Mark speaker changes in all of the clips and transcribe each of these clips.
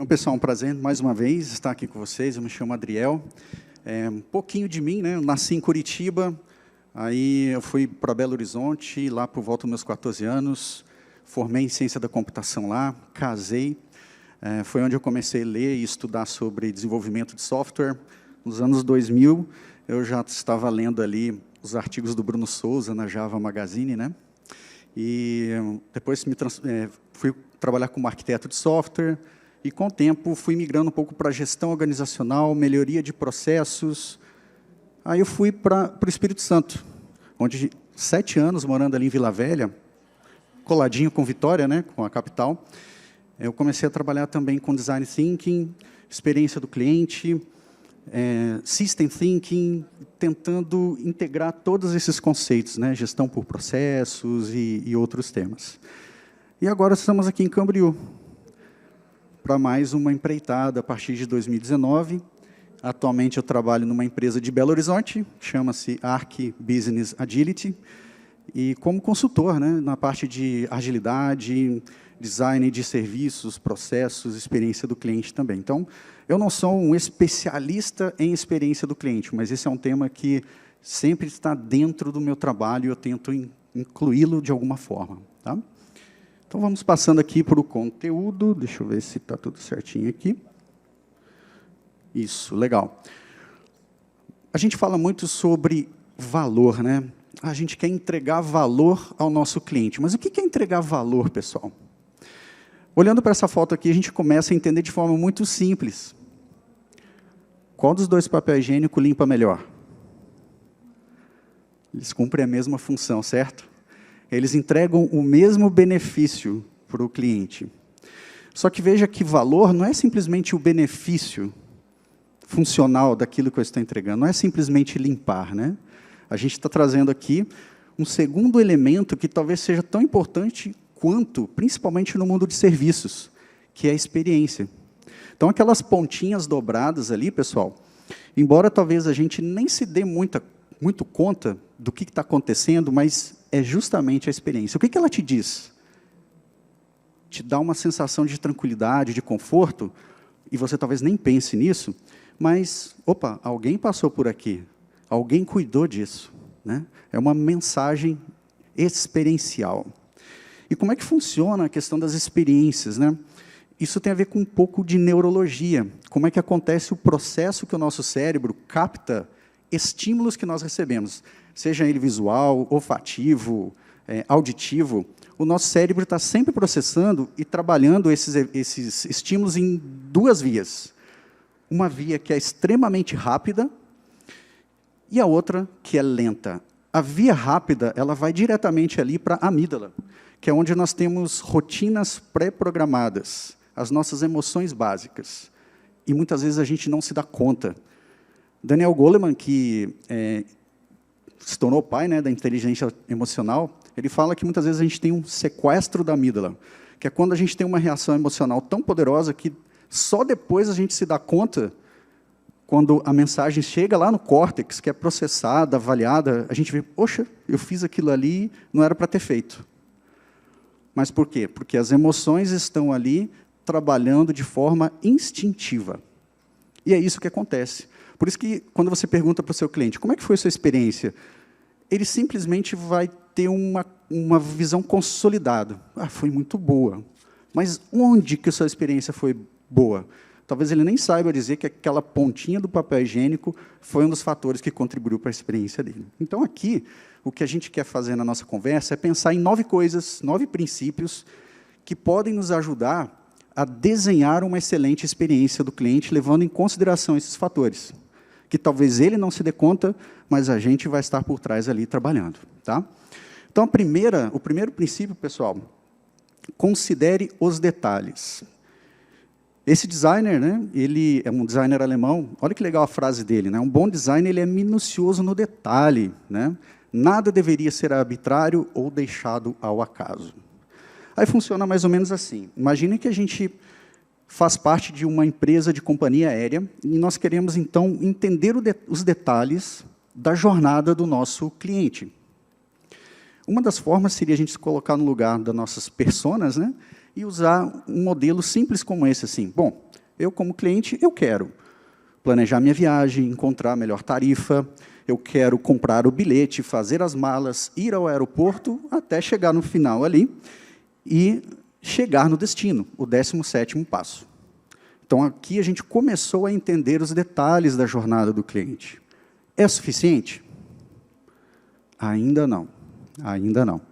Speaker 1: Então, pessoal, um prazer mais uma vez estar aqui com vocês. Eu me chamo Adriel. Um pouquinho de mim, né? Eu nasci em Curitiba, aí eu fui para Belo Horizonte, lá por volta dos meus 14 anos, formei em ciência da computação lá, casei. Foi onde eu comecei a ler e estudar sobre desenvolvimento de software. Nos anos 2000, eu já estava lendo ali os artigos do Bruno Souza na Java Magazine, né? E depois fui trabalhar como arquiteto de software, e, com o tempo, fui migrando um pouco para gestão organizacional, melhoria de processos. Aí eu fui para o Espírito Santo, onde 7 anos morando ali em Vila Velha, coladinho com Vitória, né, com a capital, eu comecei a trabalhar também com Design Thinking, experiência do cliente, System Thinking, tentando integrar todos esses conceitos, né, gestão por processos e outros temas. E agora estamos aqui em Camboriú, para mais uma empreitada a partir de 2019. Atualmente eu trabalho numa empresa de Belo Horizonte, chama-se Arc Business Agility, e como consultor, né, na parte de agilidade, design de serviços, processos, experiência do cliente também. Então, eu não sou um especialista em experiência do cliente, mas esse é um tema que sempre está dentro do meu trabalho e eu tento incluí-lo de alguma forma. Tá? Então, vamos passando aqui para o conteúdo. Deixa eu ver se está tudo certinho aqui. Isso, legal. A gente fala muito sobre valor, né? A gente quer entregar valor ao nosso cliente. Mas o que é entregar valor, pessoal? Olhando para essa foto aqui, a gente começa a entender de forma muito simples. Qual dos dois papéis higiênicos limpa melhor? Eles cumprem a mesma função, certo? Eles entregam o mesmo benefício para o cliente. Só que veja que valor não é simplesmente o benefício funcional daquilo que eu estou entregando, não é simplesmente limpar, né? A gente está trazendo aqui um segundo elemento que talvez seja tão importante quanto, principalmente no mundo de serviços, que é a experiência. Então, aquelas pontinhas dobradas ali, pessoal, embora talvez a gente nem se dê muito conta do que está acontecendo, mas é justamente a experiência. O que ela te diz? Te dá uma sensação de tranquilidade, de conforto, e você talvez nem pense nisso, mas, opa, alguém passou por aqui, alguém cuidou disso, né? É uma mensagem experiencial. E como é que funciona a questão das experiências, né? Isso tem a ver com um pouco de neurologia. Como é que acontece o processo que o nosso cérebro capta estímulos que nós recebemos, seja ele visual, olfativo, auditivo. O nosso cérebro está sempre processando e trabalhando esses estímulos em duas vias. Uma via que é extremamente rápida e a outra que é lenta. A via rápida, ela vai diretamente ali para a amígdala, que é onde nós temos rotinas pré-programadas, as nossas emoções básicas. E muitas vezes a gente não se dá conta. Daniel Goleman, que se tornou pai, né, da inteligência emocional, ele fala que muitas vezes a gente tem um sequestro da amígdala, que é quando a gente tem uma reação emocional tão poderosa que só depois a gente se dá conta, quando a mensagem chega lá no córtex, que é processada, avaliada, a gente vê, poxa, eu fiz aquilo ali, não era para ter feito. Mas por quê? Porque as emoções estão ali trabalhando de forma instintiva. E é isso que acontece. Por isso que, quando você pergunta para o seu cliente, como é que foi a sua experiência? Ele simplesmente vai ter uma visão consolidada. Ah, foi muito boa. Mas onde que a sua experiência foi boa? Talvez ele nem saiba dizer que aquela pontinha do papel higiênico foi um dos fatores que contribuiu para a experiência dele. Então, aqui, o que a gente quer fazer na nossa conversa é pensar em 9 coisas, 9 princípios, que podem nos ajudar a desenhar uma excelente experiência do cliente, levando em consideração esses fatores, que talvez ele não se dê conta, mas a gente vai estar por trás ali trabalhando. Tá? Então, o primeiro princípio, pessoal, considere os detalhes. Esse designer, né, ele é um designer alemão, olha que legal a frase dele, né? Um bom designer ele é minucioso no detalhe, né? Nada deveria ser arbitrário ou deixado ao acaso. Aí funciona mais ou menos assim. Imagine que a gente faz parte de uma empresa de companhia aérea e nós queremos, então, entender os detalhes da jornada do nosso cliente. Uma das formas seria a gente se colocar no lugar das nossas personas, né, e usar um modelo simples como esse, assim. Bom, eu como cliente, eu quero planejar minha viagem, encontrar a melhor tarifa, eu quero comprar o bilhete, fazer as malas, ir ao aeroporto, até chegar no final ali e chegar no destino, o 17º passo. Então, aqui a gente começou a entender os detalhes da jornada do cliente. É suficiente? Ainda não. Ainda não.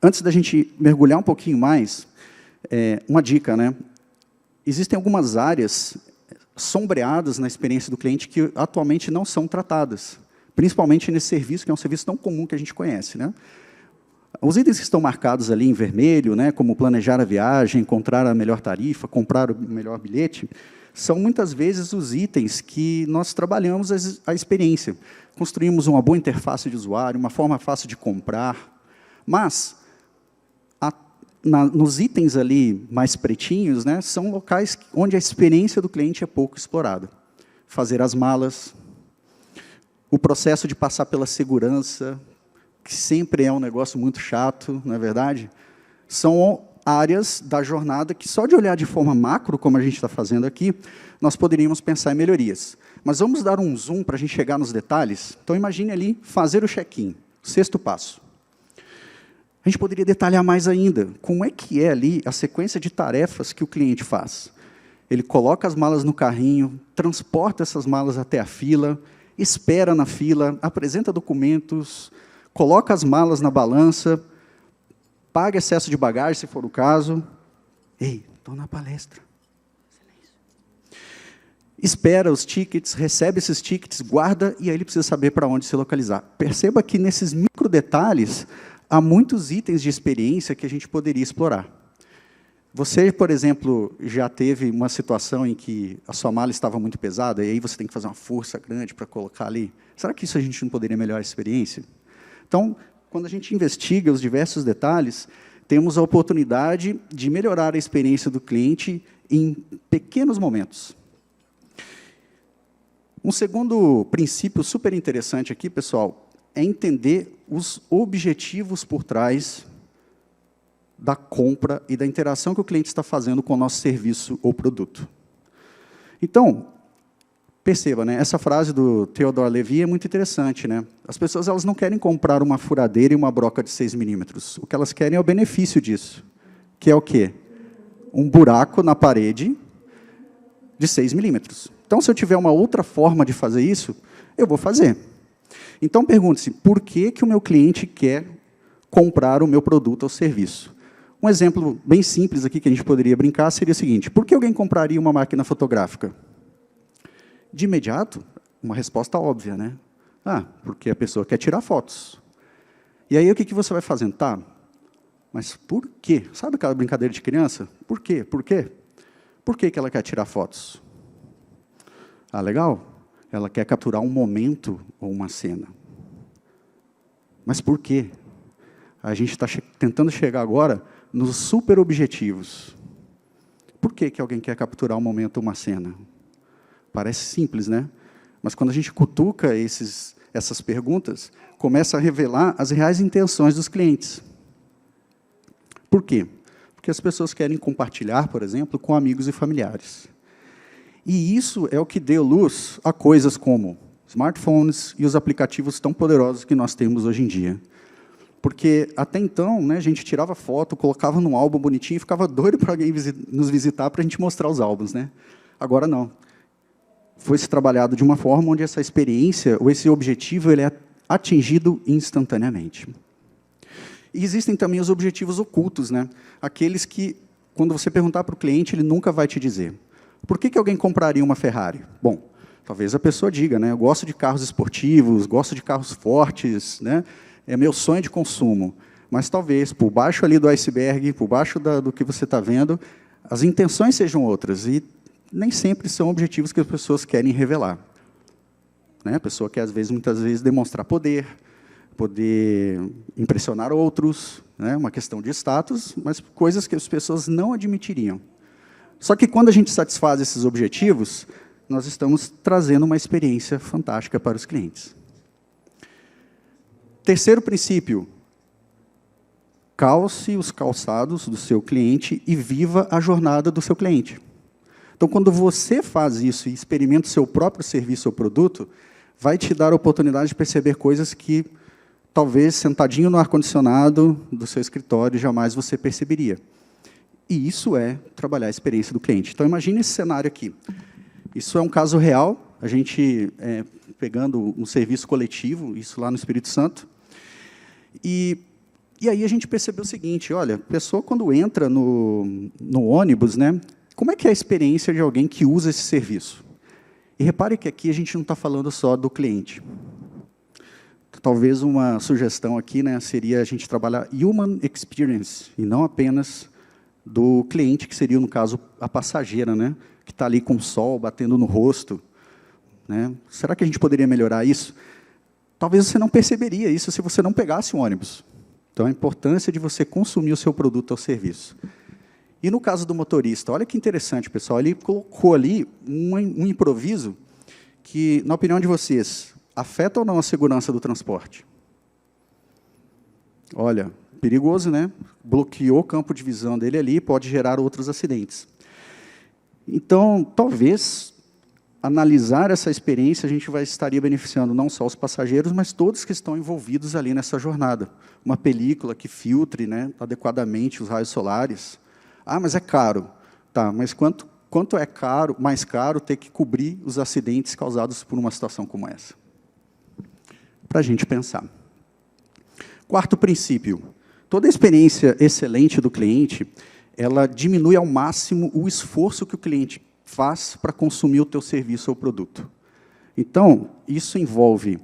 Speaker 1: Antes da gente mergulhar um pouquinho mais, uma dica, né? Existem algumas áreas sombreadas na experiência do cliente que atualmente não são tratadas, principalmente nesse serviço, que é um serviço tão comum que a gente conhece, né? Os itens que estão marcados ali em vermelho, né, como planejar a viagem, encontrar a melhor tarifa, comprar o melhor bilhete, são muitas vezes os itens que nós trabalhamos a experiência. Construímos uma boa interface de usuário, uma forma fácil de comprar, mas nos itens ali mais pretinhos, né, são locais onde a experiência do cliente é pouco explorada. Fazer as malas, o processo de passar pela segurança, que sempre é um negócio muito chato, não é verdade? São áreas da jornada que, só de olhar de forma macro, como a gente está fazendo aqui, nós poderíamos pensar em melhorias. Mas vamos dar um zoom para a gente chegar nos detalhes? Então, imagine ali, fazer o check-in, 6º passo. A gente poderia detalhar mais ainda, como é que é ali a sequência de tarefas que o cliente faz. Ele coloca as malas no carrinho, transporta essas malas até a fila, espera na fila, apresenta documentos, coloca as malas na balança, paga excesso de bagagem, se for o caso. Ei, estou na palestra. Espera os tickets, recebe esses tickets, guarda, e aí ele precisa saber para onde se localizar. Perceba que nesses micro detalhes, há muitos itens de experiência que a gente poderia explorar. Você, por exemplo, já teve uma situação em que a sua mala estava muito pesada, e aí você tem que fazer uma força grande para colocar ali? Será que isso a gente não poderia melhorar a experiência? Então, quando a gente investiga os diversos detalhes, temos a oportunidade de melhorar a experiência do cliente em pequenos momentos. Um segundo princípio super interessante aqui, pessoal, é entender os objetivos por trás da compra e da interação que o cliente está fazendo com o nosso serviço ou produto. Então, perceba, né, essa frase do Theodore Levy é muito interessante, né? As pessoas elas não querem comprar uma furadeira e uma broca de 6 milímetros. O que elas querem é o benefício disso, que é o quê? Um buraco na parede de 6 milímetros. Então, se eu tiver uma outra forma de fazer isso, eu vou fazer. Então, pergunte-se, por que o meu cliente quer comprar o meu produto ou serviço? Um exemplo bem simples aqui que a gente poderia brincar seria o seguinte: por que alguém compraria uma máquina fotográfica? De imediato, uma resposta óbvia, né? Ah, porque a pessoa quer tirar fotos. E aí, o que você vai fazendo? Tá, mas por quê? Sabe aquela brincadeira de criança? Por quê? Por quê? Por que ela quer tirar fotos? Ah, legal. Ela quer capturar um momento ou uma cena. Mas por quê? A gente está tentando chegar agora nos super objetivos. Por que alguém quer capturar um momento ou uma cena? Parece simples, né? Mas quando a gente cutuca essas perguntas, começa a revelar as reais intenções dos clientes. Por quê? Porque as pessoas querem compartilhar, por exemplo, com amigos e familiares. E isso é o que deu luz a coisas como smartphones e os aplicativos tão poderosos que nós temos hoje em dia. Porque, até então, né, a gente tirava foto, colocava num álbum bonitinho e ficava doido para alguém nos visitar para a gente mostrar os álbuns, né? Agora, não. Foi-se trabalhado de uma forma onde essa experiência, ou esse objetivo, ele é atingido instantaneamente. E existem também os objetivos ocultos, né? Aqueles que, quando você perguntar para o cliente, ele nunca vai te dizer. Por que alguém compraria uma Ferrari? Bom, talvez a pessoa diga, né? Eu gosto de carros esportivos, gosto de carros fortes, né? É meu sonho de consumo. Mas talvez, por baixo ali do iceberg, por baixo do que você está vendo, as intenções sejam outras. E nem sempre são objetivos que as pessoas querem revelar. Né? A pessoa quer, muitas vezes, demonstrar poder impressionar outros, né? Uma questão de status, mas coisas que as pessoas não admitiriam. Só que, quando a gente satisfaz esses objetivos, nós estamos trazendo uma experiência fantástica para os clientes. Terceiro princípio, calce os calçados do seu cliente e viva a jornada do seu cliente. Então, quando você faz isso e experimenta o seu próprio serviço ou produto, vai te dar a oportunidade de perceber coisas que, talvez, sentadinho no ar-condicionado do seu escritório, jamais você perceberia. E isso é trabalhar a experiência do cliente. Então, imagine esse cenário aqui. Isso é um caso real, a gente pegando um serviço coletivo, isso lá no Espírito Santo. E aí a gente percebeu o seguinte, olha, a pessoa quando entra no ônibus, né, como é que é a experiência de alguém que usa esse serviço? E repare que aqui a gente não está falando só do cliente. Talvez uma sugestão aqui, né, seria a gente trabalhar human experience, e não apenas do cliente, que seria, no caso, a passageira, né, que está ali com o sol batendo no rosto. Né? Será que a gente poderia melhorar isso? Talvez você não perceberia isso se você não pegasse um ônibus. Então, a importância de você consumir o seu produto ou serviço. E no caso do motorista, olha que interessante, pessoal, ele colocou ali um improviso que, na opinião de vocês, afeta ou não a segurança do transporte? Olha, perigoso, né? Bloqueou o campo de visão dele ali, pode gerar outros acidentes. Então, talvez, analisar essa experiência, a gente estaria beneficiando não só os passageiros, mas todos que estão envolvidos ali nessa jornada. Uma película que filtre, né, adequadamente os raios solares. Ah, mas é caro. Tá, mas quanto é caro, mais caro ter que cobrir os acidentes causados por uma situação como essa? Para a gente pensar. Quarto princípio. Toda a experiência excelente do cliente, ela diminui ao máximo o esforço que o cliente faz para consumir o teu serviço ou produto. Então, isso envolve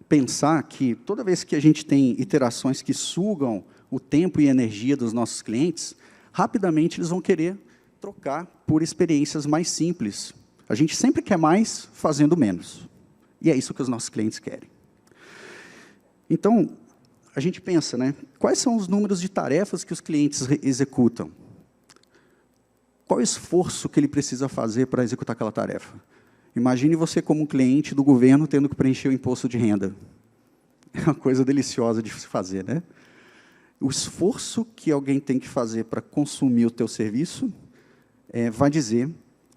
Speaker 1: pensar que toda vez que a gente tem iterações que sugam o tempo e a energia dos nossos clientes, rapidamente eles vão querer trocar por experiências mais simples. A gente sempre quer mais fazendo menos. E é isso que os nossos clientes querem. Então, a gente pensa, né, quais são os números de tarefas que os clientes executam? Qual o esforço que ele precisa fazer para executar aquela tarefa? Imagine você como um cliente do governo tendo que preencher o imposto de renda. É uma coisa deliciosa de se fazer, né? O esforço que alguém tem que fazer para consumir o teu serviço vai dizer,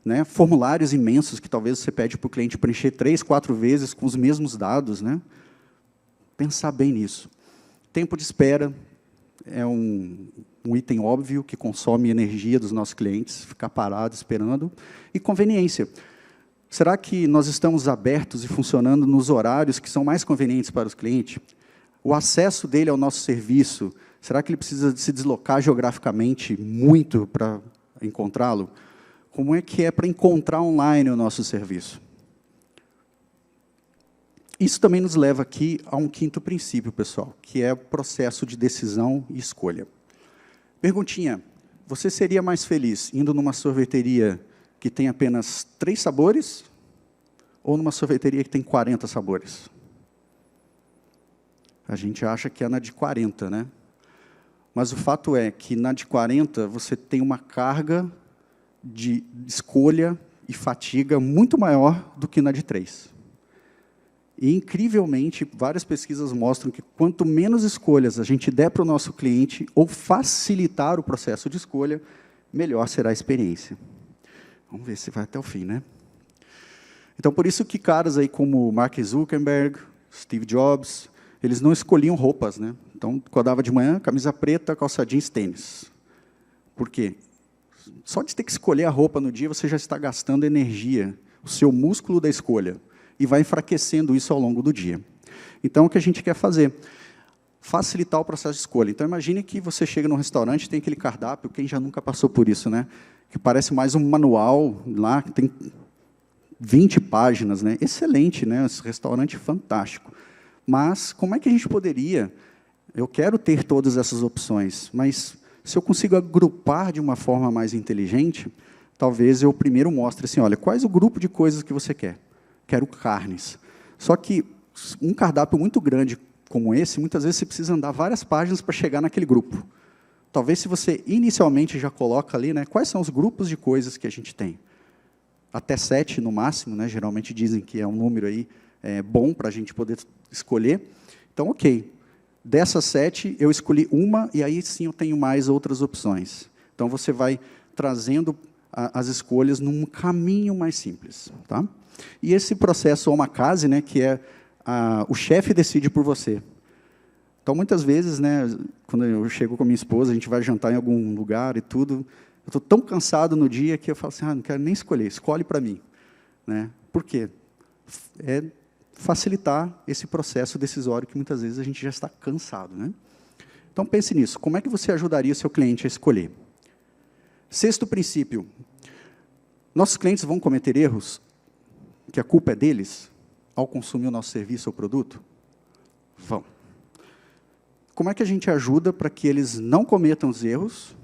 Speaker 1: né, formulários imensos que talvez você pede para o cliente preencher 3, 4 vezes com os mesmos dados. Né? Pensar bem nisso. Tempo de espera é um item óbvio que consome energia dos nossos clientes, ficar parado esperando. E conveniência. Será que nós estamos abertos e funcionando nos horários que são mais convenientes para os clientes? O acesso dele ao nosso serviço, será que ele precisa se deslocar geograficamente muito para encontrá-lo? Como é que é para encontrar online o nosso serviço? Isso também nos leva aqui a um quinto princípio, pessoal, que é o processo de decisão e escolha. Perguntinha, você seria mais feliz indo numa sorveteria que tem apenas 3 sabores ou numa sorveteria que tem 40 sabores? A gente acha que é na de 40, né? Mas o fato é que na de 40 você tem uma carga de escolha e fatiga muito maior do que na de 3. E, incrivelmente, várias pesquisas mostram que quanto menos escolhas a gente der para o nosso cliente ou facilitar o processo de escolha, melhor será a experiência. Vamos ver se vai até o fim, né? Então, por isso que caras aí como Mark Zuckerberg, Steve Jobs, eles não escolhiam roupas, né? Então, acordava de manhã, camisa preta, calça jeans, tênis. Por quê? Só de ter que escolher a roupa no dia, você já está gastando energia, o seu músculo da escolha, e vai enfraquecendo isso ao longo do dia. Então, o que a gente quer fazer? Facilitar o processo de escolha. Então, imagine que você chega num restaurante, tem aquele cardápio, quem já nunca passou por isso, né? Que parece mais um manual lá, que tem 20 páginas, né? Excelente, né? Esse restaurante fantástico. Mas, como é que a gente poderia... Eu quero ter todas essas opções, mas se eu consigo agrupar de uma forma mais inteligente, talvez eu primeiro mostre assim, olha, quais o grupo de coisas que você quer? Quero carnes. Só que um cardápio muito grande como esse, muitas vezes você precisa andar várias páginas para chegar naquele grupo. Talvez se você inicialmente já coloca ali, né, quais são os grupos de coisas que a gente tem? Até 7 no máximo, né, geralmente dizem que é um número aí, bom para a gente poder escolher. Então, ok. Dessas 7, eu escolhi uma, e aí sim eu tenho mais outras opções. Então, você vai trazendo as escolhas num caminho mais simples. Tá? E esse processo omakase, né, que é o chefe decide por você. Então, muitas vezes, né, quando eu chego com a minha esposa, a gente vai jantar em algum lugar e tudo, eu estou tão cansado no dia que eu falo assim, não quero nem escolher, escolhe para mim. Né? Por quê? É facilitar esse processo decisório que muitas vezes a gente já está cansado. Né? Então, pense nisso. Como é que você ajudaria o seu cliente a escolher? Sexto princípio. Nossos clientes vão cometer erros, que a culpa é deles, ao consumir o nosso serviço ou produto? Vão. Como é que a gente ajuda para que eles não cometam os erros?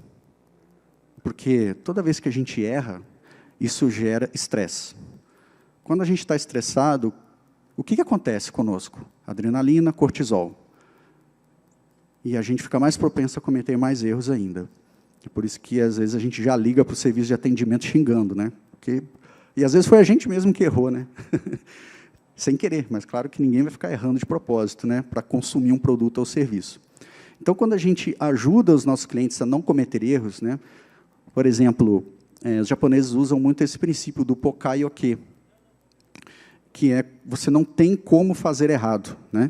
Speaker 1: Porque toda vez que a gente erra, isso gera estresse. Quando a gente está estressado, o que acontece conosco? Adrenalina, cortisol. E a gente fica mais propenso a cometer mais erros ainda. É por isso que, às vezes, a gente já liga para o serviço de atendimento xingando. Né? E, às vezes, foi a gente mesmo que errou. Né? Sem querer, mas claro que ninguém vai ficar errando de propósito, né, para consumir um produto ou serviço. Então, quando a gente ajuda os nossos clientes a não cometer erros, né, por exemplo, os japoneses usam muito esse princípio do pokai-oke, que é você não tem como fazer errado. Né?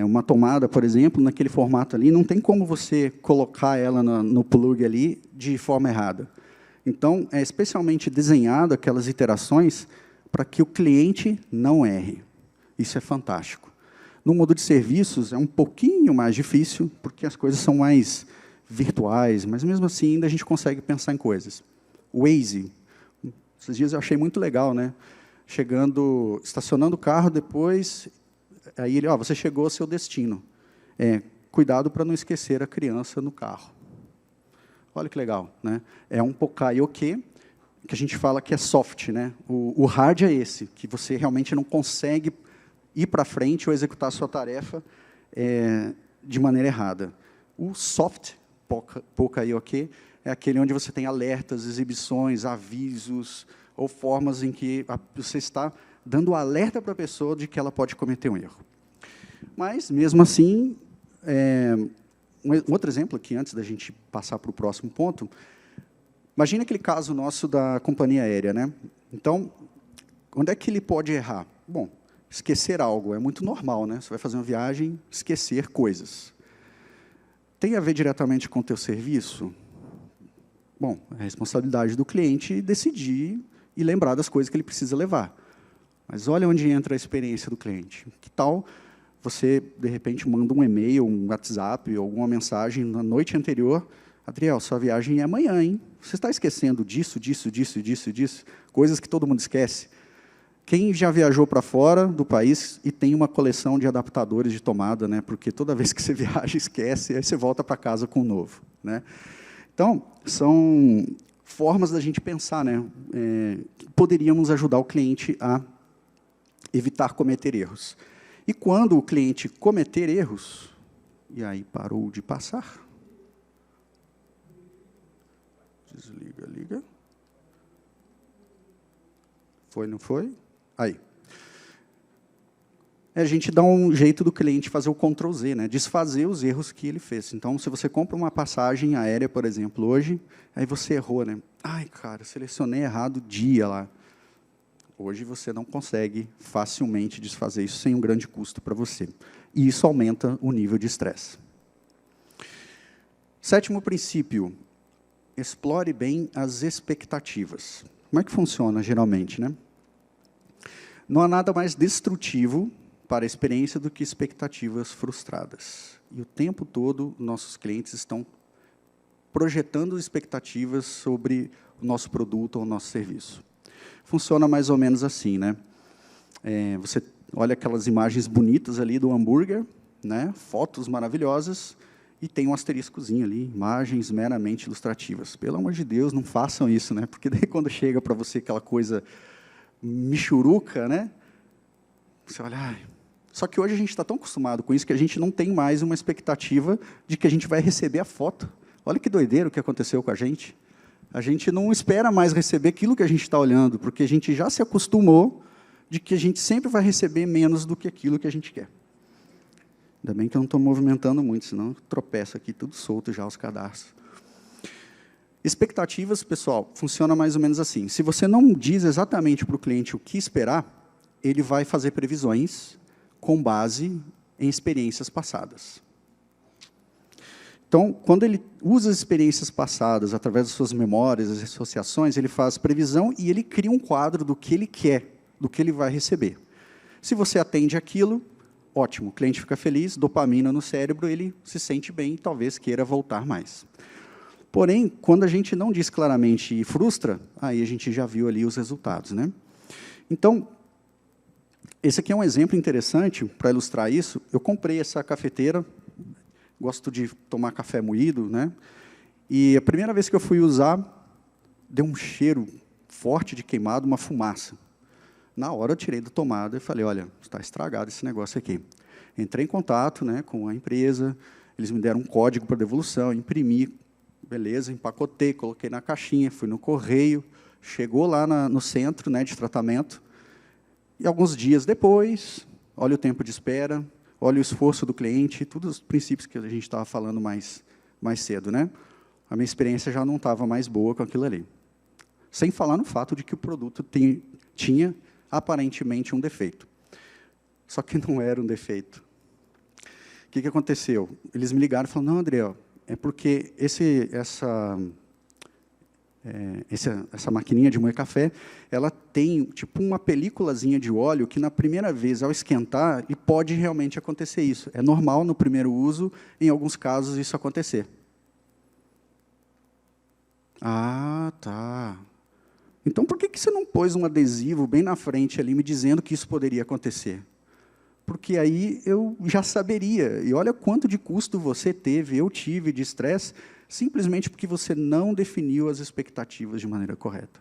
Speaker 1: Uma tomada, por exemplo, naquele formato ali, não tem como você colocar ela no plug ali de forma errada. Então, é especialmente desenhado aquelas iterações para que o cliente não erre. Isso é fantástico. No mundo de serviços, é um pouquinho mais difícil, porque as coisas são mais virtuais, mas, mesmo assim, ainda a gente consegue pensar em coisas. O Waze, esses dias eu achei muito legal, né? Estacionando o carro, depois, aí ele, você chegou ao seu destino. Cuidado para não esquecer a criança no carro. Olha que legal, né? É um pokai-oke, que a gente fala que é soft, né? O hard é esse, que você realmente não consegue ir para frente ou executar a sua tarefa de maneira errada. O soft pokai-oke é aquele onde você tem alertas, exibições, avisos, ou formas em que você está dando alerta para a pessoa de que ela pode cometer um erro. Mas, mesmo assim, um outro exemplo aqui, antes da gente passar para o próximo ponto, imagine aquele caso nosso da companhia aérea. Né? Então, onde é que ele pode errar? Bom, esquecer algo é muito normal. Né? Você vai fazer uma viagem, esquecer coisas. Tem a ver diretamente com o teu serviço? Bom, é a responsabilidade do cliente decidir e lembrar das coisas que ele precisa levar. Mas olha onde entra a experiência do cliente. Que tal você, de repente, manda um e-mail, um WhatsApp, alguma mensagem na noite anterior, Adriel, sua viagem é amanhã, hein? Você está esquecendo disso, disso, disso, disso, disso? Coisas que todo mundo esquece. Quem já viajou para fora do país e tem uma coleção de adaptadores de tomada, né? Porque toda vez que você viaja, esquece, aí você volta para casa com um novo. Né? Então, são formas da gente pensar, né? Que poderíamos ajudar o cliente a evitar cometer erros. E quando o cliente cometer erros, e aí parou de passar, desliga, liga, foi, não foi? Aí. A gente dá um jeito do cliente fazer o Ctrl Z, né? Desfazer os erros que ele fez. Então, se você compra uma passagem aérea, por exemplo, hoje, aí você errou, né? Ai, cara, selecionei errado o dia lá. Hoje você não consegue facilmente desfazer isso sem um grande custo para você. E isso aumenta o nível de estresse. Sétimo princípio, explore bem as expectativas. Como é que funciona, geralmente, né? Não há nada mais destrutivo para a experiência do que expectativas frustradas. E o tempo todo, nossos clientes estão projetando expectativas sobre o nosso produto ou o nosso serviço. Funciona mais ou menos assim, né? Você olha aquelas imagens bonitas ali do hambúrguer, né? Fotos maravilhosas, e tem um asteriscozinho ali, imagens meramente ilustrativas. Pelo amor de Deus, não façam isso, né? Porque daí quando chega para você aquela coisa michuruca, né? Você olha, ai. Só que hoje a gente está tão acostumado com isso que a gente não tem mais uma expectativa de que a gente vai receber a foto. Olha que doideira o que aconteceu com a gente. A gente não espera mais receber aquilo que a gente está olhando, porque a gente já se acostumou de que a gente sempre vai receber menos do que aquilo que a gente quer. Ainda bem que eu não estou movimentando muito, senão eu tropeço aqui, tudo solto já, os cadarços. Expectativas, pessoal, funciona mais ou menos assim. Se você não diz exatamente para o cliente o que esperar, ele vai fazer previsões com base em experiências passadas. Então, quando ele usa as experiências passadas, através das suas memórias, as associações, ele faz previsão e ele cria um quadro do que ele quer, do que ele vai receber. Se você atende aquilo, ótimo, o cliente fica feliz, dopamina no cérebro, ele se sente bem e talvez queira voltar mais. Porém, quando a gente não diz claramente e frustra, aí a gente já viu ali os resultados, né? Então, esse aqui é um exemplo interessante para ilustrar isso. Eu comprei essa cafeteira, gosto de tomar café moído, né? E a primeira vez que eu fui usar, deu um cheiro forte de queimado, uma fumaça. Na hora eu tirei da tomada e falei, olha, está estragado esse negócio aqui. Entrei em contato, né, com a empresa, eles me deram um código para devolução, imprimi, beleza, empacotei, coloquei na caixinha, fui no correio, chegou lá no centro, né, de tratamento, e alguns dias depois, olha o tempo de espera, olha o esforço do cliente, todos os princípios que a gente estava falando mais cedo, né? A minha experiência já não estava mais boa com aquilo ali. Sem falar no fato de que o produto tinha, aparentemente, um defeito. Só que não era um defeito. O que aconteceu? Eles me ligaram e falaram, não, André, é porque essa maquininha de moer café, ela tem tipo uma películazinha de óleo que, na primeira vez, ao esquentar, e pode realmente acontecer isso. É normal, no primeiro uso, em alguns casos, isso acontecer. Ah, tá. Então, por que você não pôs um adesivo bem na frente ali, me dizendo que isso poderia acontecer? Porque aí eu já saberia. E olha quanto de custo você teve, eu tive, de estresse, simplesmente porque você não definiu as expectativas de maneira correta.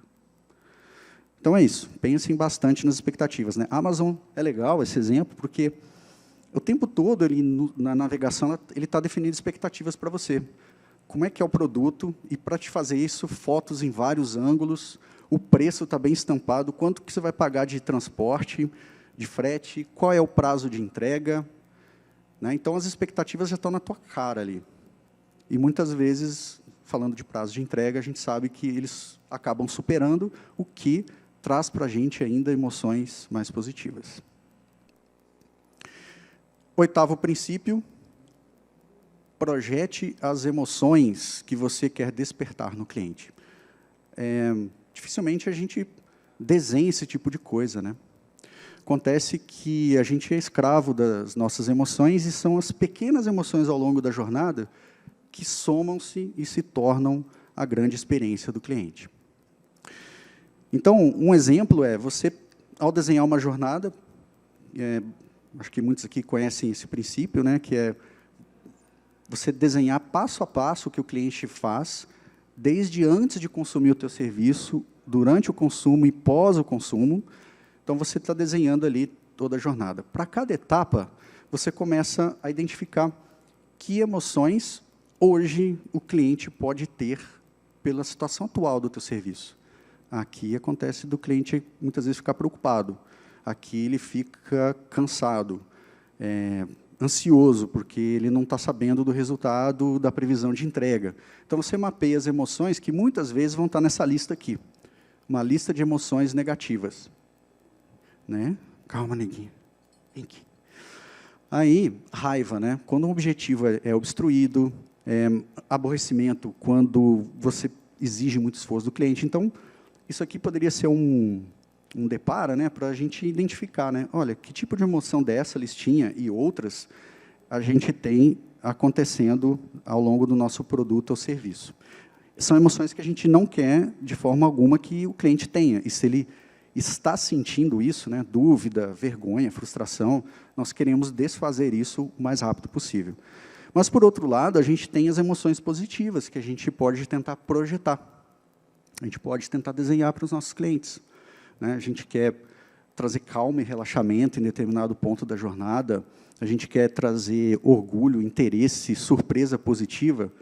Speaker 1: Então, é isso. Pensem bastante nas expectativas, né? A Amazon é legal, esse exemplo, porque o tempo todo, na navegação, ele está definindo expectativas para você. Como é que é o produto, e para te fazer isso, fotos em vários ângulos, o preço está bem estampado, quanto que você vai pagar de transporte, de frete, qual é o prazo de entrega, né? Então, as expectativas já estão na tua cara ali. E, muitas vezes, falando de prazo de entrega, a gente sabe que eles acabam superando, o que traz para a gente ainda emoções mais positivas. Oitavo princípio, projete as emoções que você quer despertar no cliente. Dificilmente a gente desenha esse tipo de coisa, né? Acontece que a gente é escravo das nossas emoções, e são as pequenas emoções ao longo da jornada que somam-se e se tornam a grande experiência do cliente. Então, um exemplo é você, ao desenhar uma jornada, acho que muitos aqui conhecem esse princípio, né, que é você desenhar passo a passo o que o cliente faz, desde antes de consumir o teu serviço, durante o consumo e pós o consumo. Então, você está desenhando ali toda a jornada. Para cada etapa, você começa a identificar que emoções hoje o cliente pode ter pela situação atual do teu serviço. Aqui acontece do cliente, muitas vezes, ficar preocupado. Aqui ele fica cansado, ansioso, porque ele não está sabendo do resultado da previsão de entrega. Então, você mapeia as emoções que, muitas vezes, vão estar nessa lista aqui. Uma lista de emoções negativas. Né? Calma, neguinho. Vem aqui. Aí, raiva, né? Quando um objetivo é obstruído, aborrecimento, quando você exige muito esforço do cliente. Então, isso aqui poderia ser um depara, né, para a gente identificar, né? Olha, que tipo de emoção dessa listinha e outras a gente tem acontecendo ao longo do nosso produto ou serviço. São emoções que a gente não quer, de forma alguma, que o cliente tenha. E se ele está sentindo isso, né, dúvida, vergonha, frustração, nós queremos desfazer isso o mais rápido possível. Mas, por outro lado, a gente tem as emoções positivas, que a gente pode tentar projetar. A gente pode tentar desenhar para os nossos clientes. Né? A gente quer trazer calma e relaxamento em determinado ponto da jornada, a gente quer trazer orgulho, interesse, surpresa positiva.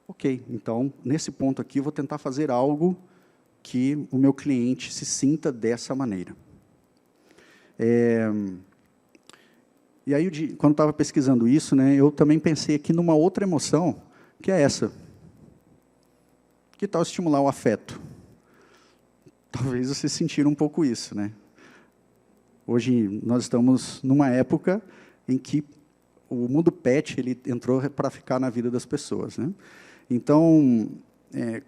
Speaker 1: Ok, então, nesse ponto aqui, eu vou tentar fazer algo que o meu cliente se sinta dessa maneira. E aí, quando estava pesquisando isso, né, eu também pensei aqui numa outra emoção, que é essa. Que tal estimular o afeto? Talvez vocês sentiram um pouco isso, né? Hoje nós estamos numa época em que o mundo pet ele entrou para ficar na vida das pessoas, né? Então,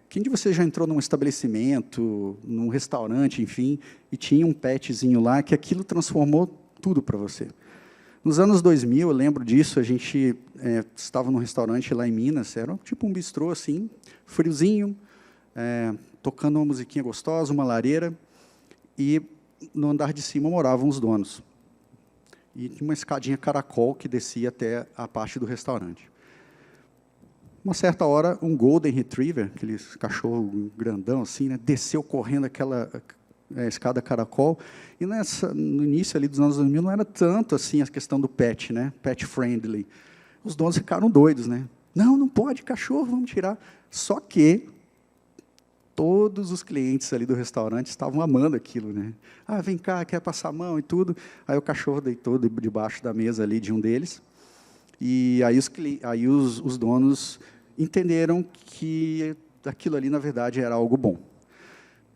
Speaker 1: quem de vocês já entrou num estabelecimento, num restaurante, enfim, e tinha um petzinho lá que aquilo transformou tudo para você? Nos anos 2000, eu lembro disso, a gente estava num restaurante lá em Minas, era tipo um bistrô assim, friozinho, tocando uma musiquinha gostosa, uma lareira, e no andar de cima moravam os donos. E tinha uma escadinha caracol que descia até a parte do restaurante. Uma certa hora, um Golden Retriever, aquele cachorro grandão assim, né, desceu correndo aquela escada caracol, e no início ali dos anos 2000 não era tanto assim a questão do pet, né, pet friendly. Os donos ficaram doidos, né? Não pode, cachorro, vamos tirar. Só que todos os clientes ali do restaurante estavam amando aquilo, né? Ah, vem cá, quer passar a mão e tudo. Aí o cachorro deitou debaixo da mesa ali de um deles, e aí os donos entenderam que aquilo ali, na verdade, era algo bom.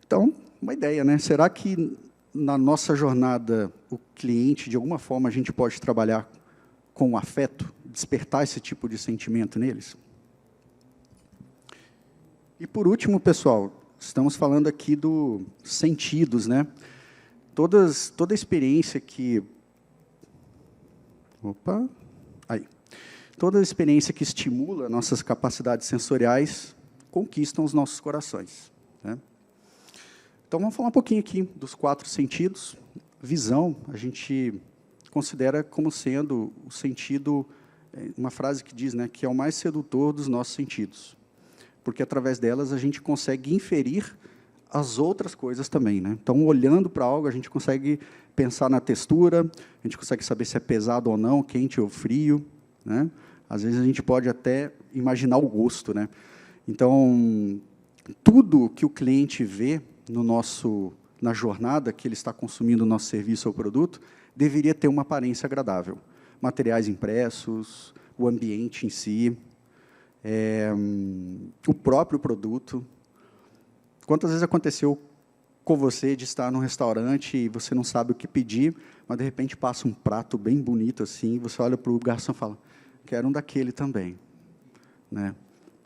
Speaker 1: Então, uma ideia, né? Será que na nossa jornada o cliente, de alguma forma, a gente pode trabalhar com o afeto, despertar esse tipo de sentimento neles? E, por último, pessoal, estamos falando aqui dos sentidos, né? Toda experiência que... Opa! Aí. Toda experiência que estimula nossas capacidades sensoriais conquistam os nossos corações, né? Então, vamos falar um pouquinho aqui dos 4 sentidos. Visão, a gente considera como sendo o sentido, uma frase que diz, né, que é o mais sedutor dos nossos sentidos, porque através delas a gente consegue inferir as outras coisas também, né? Então, olhando para algo, a gente consegue pensar na textura, a gente consegue saber se é pesado ou não, quente ou frio, né? Às vezes a gente pode até imaginar o gosto, né? Então, tudo que o cliente vê na jornada que ele está consumindo o nosso serviço ou produto, deveria ter uma aparência agradável. Materiais impressos, o ambiente em si, o próprio produto. Quantas vezes aconteceu com você de estar num restaurante e você não sabe o que pedir, mas, de repente, passa um prato bem bonito assim, e você olha para o garçom e fala, quero um daquele também, né?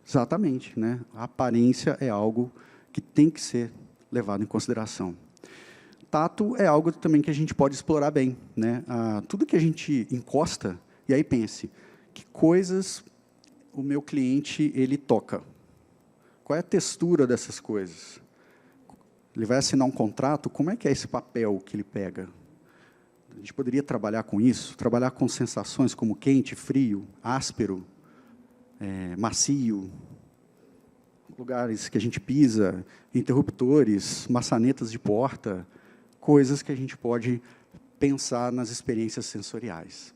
Speaker 1: Exatamente, né? A aparência é algo que tem que ser levado em consideração. Tato é algo também que a gente pode explorar bem, né? Tudo que a gente encosta, e aí pense, que coisas o meu cliente ele toca? Qual é a textura dessas coisas? Ele vai assinar um contrato, como é que é esse papel que ele pega? A gente poderia trabalhar com isso, trabalhar com sensações como quente, frio, áspero, macio, lugares que a gente pisa, interruptores, maçanetas de porta, coisas que a gente pode pensar nas experiências sensoriais.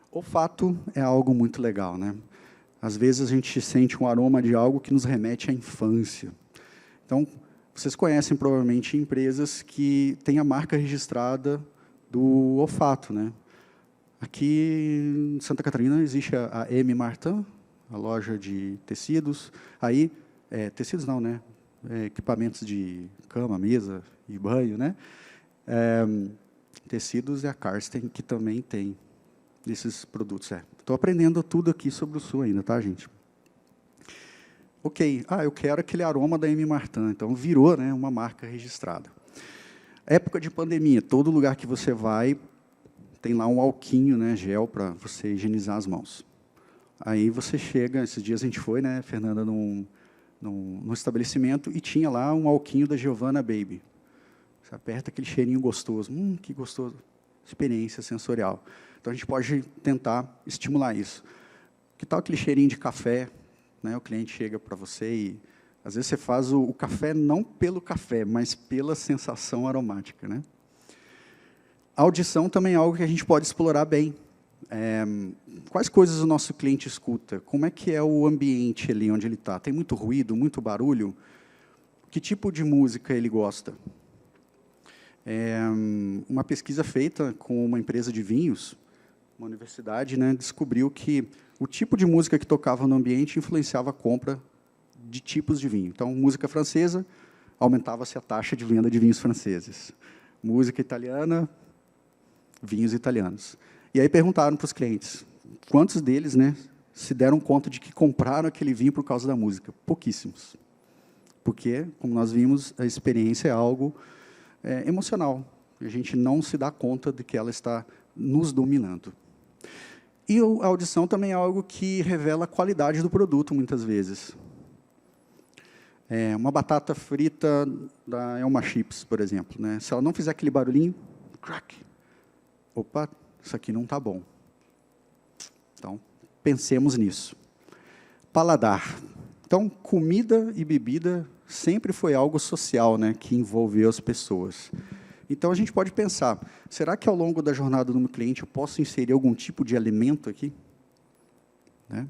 Speaker 1: Olfato é algo muito legal, né? Às vezes a gente sente um aroma de algo que nos remete à infância. Então, vocês conhecem provavelmente empresas que têm a marca registrada do olfato, né? Aqui em Santa Catarina existe a M. Martin, a loja de tecidos. Aí, tecidos não, né? Equipamentos de cama, mesa e banho, né? Tecidos é a Karsten, que também tem esses produtos. Estou aprendendo tudo aqui sobre o Sul ainda, tá, gente? Ok, eu quero aquele aroma da M. Martin, então virou, né, uma marca registrada. Época de pandemia, todo lugar que você vai tem lá um alquinho, né, gel, para você higienizar as mãos. Aí você chega, esses dias a gente foi, né, Fernanda, num estabelecimento, e tinha lá um alquinho da Giovanna Baby. Você aperta aquele cheirinho gostoso. Que gostoso. Experiência sensorial. Então, a gente pode tentar estimular isso. Que tal aquele cheirinho de café? Né, o cliente chega para você e, às vezes, você faz o café não pelo café, mas pela sensação aromática, né? A audição também é algo que a gente pode explorar bem. Quais coisas o nosso cliente escuta? Como é que é o ambiente ali onde ele está? Tem muito ruído, muito barulho? Que tipo de música ele gosta? Uma pesquisa feita com uma empresa de vinhos uma universidade, né, descobriu que o tipo de música que tocava no ambiente influenciava a compra de tipos de vinho. Então, música francesa, aumentava-se a taxa de venda de vinhos franceses. Música italiana, vinhos italianos. E aí perguntaram para os clientes, quantos deles, né, se deram conta de que compraram aquele vinho por causa da música? Pouquíssimos. Porque, como nós vimos, a experiência é algo emocional. A gente não se dá conta de que ela está nos dominando. E a audição também é algo que revela a qualidade do produto, muitas vezes. Uma batata frita da Elma Chips, por exemplo, né? Se ela não fizer aquele barulhinho, crack, opa, isso aqui não está bom. Então, pensemos nisso. Paladar. Então, comida e bebida sempre foi algo social, né, que envolveu as pessoas. Então, a gente pode pensar, será que ao longo da jornada do meu cliente eu posso inserir algum tipo de alimento aqui? Né?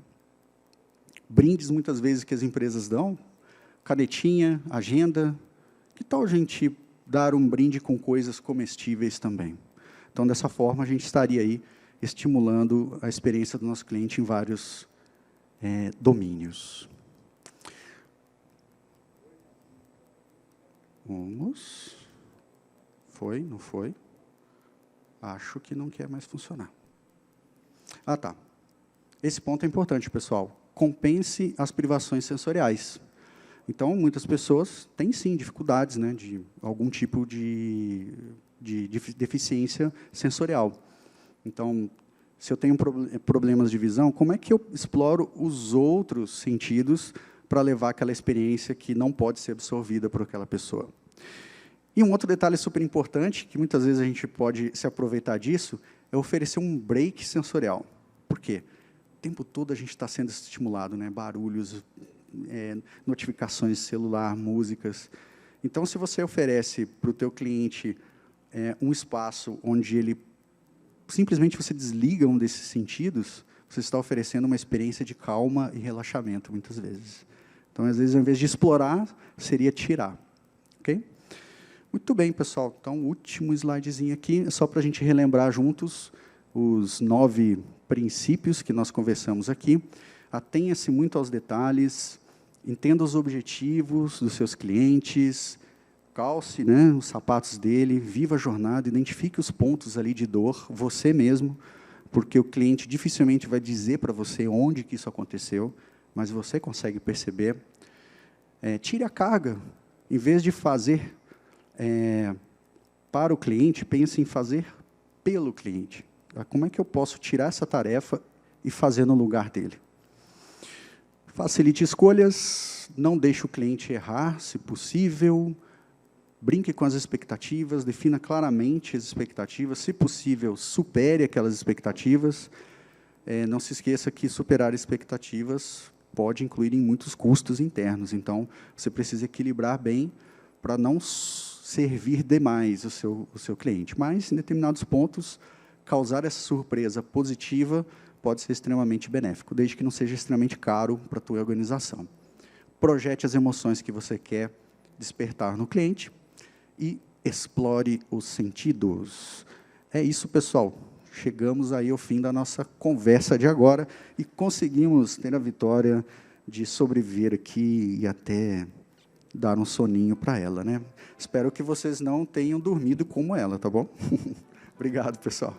Speaker 1: Brindes, muitas vezes, que as empresas dão, canetinha, agenda. Que tal a gente dar um brinde com coisas comestíveis também? Então, dessa forma, a gente estaria aí estimulando a experiência do nosso cliente em vários domínios. Vamos. Foi? Não foi? Acho que não quer mais funcionar. Ah, tá. Esse ponto é importante, pessoal. Compense as privações sensoriais. Então, muitas pessoas têm, sim, dificuldades, né, de algum tipo de deficiência sensorial. Então, se eu tenho problemas de visão, como é que eu exploro os outros sentidos para levar aquela experiência que não pode ser absorvida por aquela pessoa? E um outro detalhe super importante, que muitas vezes a gente pode se aproveitar disso, é oferecer um break sensorial. Por quê? O tempo todo a gente está sendo estimulado, né? Barulhos, notificações de celular, músicas. Então, se você oferece para o teu cliente um espaço onde ele simplesmente você desliga um desses sentidos, você está oferecendo uma experiência de calma e relaxamento, muitas vezes. Então, às vezes, ao invés de explorar, seria tirar. Ok? Muito bem, pessoal. Então, último slidezinho aqui, é só para a gente relembrar juntos os 9 princípios que nós conversamos aqui. Atenha-se muito aos detalhes, entenda os objetivos dos seus clientes, calce, né, os sapatos dele, viva a jornada, identifique os pontos ali de dor, você mesmo, porque o cliente dificilmente vai dizer para você onde que isso aconteceu, mas você consegue perceber. Tire a carga, em vez de fazer para o cliente, pense em fazer pelo cliente. Como é que eu posso tirar essa tarefa e fazer no lugar dele? Facilite escolhas, não deixe o cliente errar, se possível, brinque com as expectativas, defina claramente as expectativas, se possível, supere aquelas expectativas. Não se esqueça que superar expectativas pode incluir em muitos custos internos, então, você precisa equilibrar bem para não servir demais o seu cliente. Mas, em determinados pontos, causar essa surpresa positiva pode ser extremamente benéfico, desde que não seja extremamente caro para a tua organização. Projete as emoções que você quer despertar no cliente e explore os sentidos. É isso, pessoal. Chegamos aí ao fim da nossa conversa de agora e conseguimos ter a vitória de sobreviver aqui e até dar um soninho para ela, né? Espero que vocês não tenham dormido como ela, tá bom? Obrigado, pessoal.